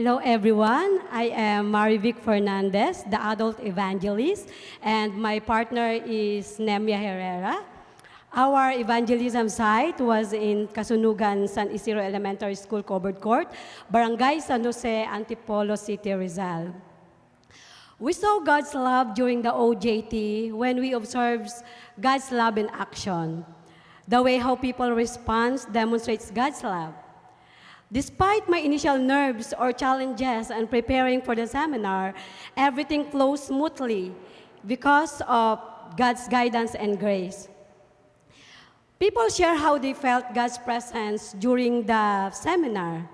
Hello, everyone. I am Marivic Fernandez, the adult evangelist, and my partner is Nemia Herrera. Our evangelism site was in Kasunugan San Isidro Elementary School, Covered Court, Barangay San Jose, Antipolo City, Rizal. We saw God's love during the OJT when we observed God's love in action. The way how people respond demonstrates God's love. Despite my initial nerves or challenges and preparing for the seminar, everything flows smoothly because of God's guidance and grace. People share how they felt God's presence during the seminar.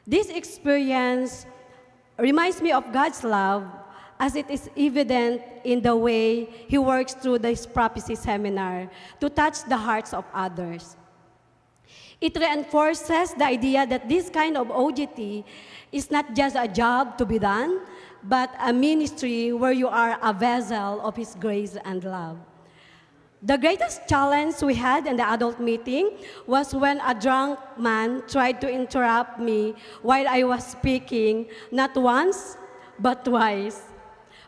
This experience reminds me of God's love as it is evident in the way He works through this prophecy seminar to touch the hearts of others. It reinforces the idea that this kind of OJT is not just a job to be done, but a ministry where you are a vessel of His grace and love. The greatest challenge we had in the adult meeting was when a drunk man tried to interrupt me while I was speaking, not once, but twice.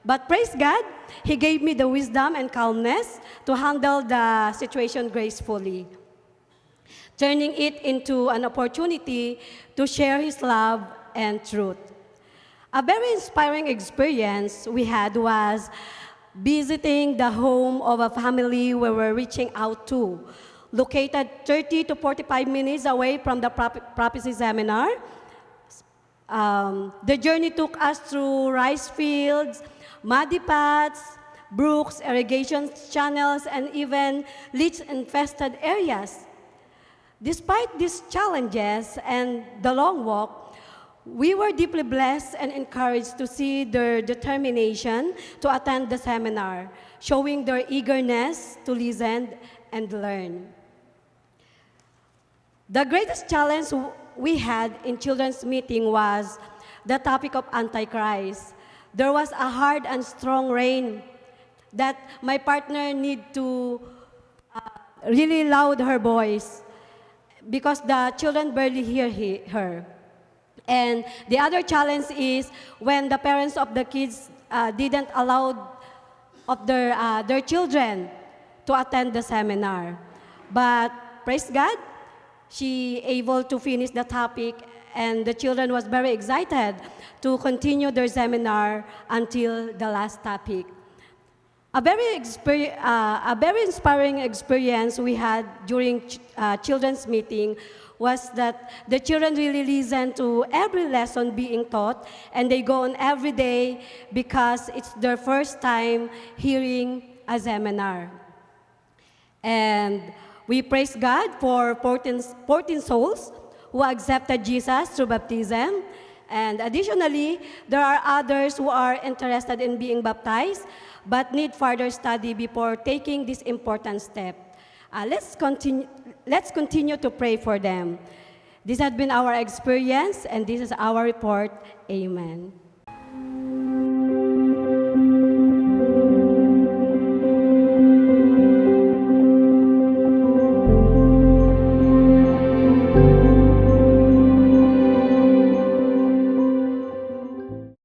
But praise God, He gave me the wisdom and calmness to handle the situation gracefully, turning it into an opportunity to share His love and truth. A very inspiring experience we had was visiting the home of a family we were reaching out to, located 30 to 45 minutes away from the prophecy seminar. The journey took us through rice fields, muddy paths, brooks, irrigation channels, and even leech-infested areas. Despite these challenges and the long walk, we were deeply blessed and encouraged to see their determination to attend the seminar, showing their eagerness to listen and learn. The greatest challenge we had in children's meeting was the topic of Antichrist. There was a hard and strong rain that my partner need to really loud her voice because the children barely hear her. And the other challenge is when the parents of the kids didn't allow of their children to attend the seminar. But praise God, she able to finish the topic, and the children was very excited to continue their seminar until the last topic. A very inspiring experience we had during children's meeting was that the children really listen to every lesson being taught, and they go on every day because it's their first time hearing a seminar. And we praise God for 14 souls who accepted Jesus through baptism. And additionally, there are others who are interested in being baptized but need further study before taking this important step. Let's continue to pray for them. This has been our experience, and this is our report. Amen.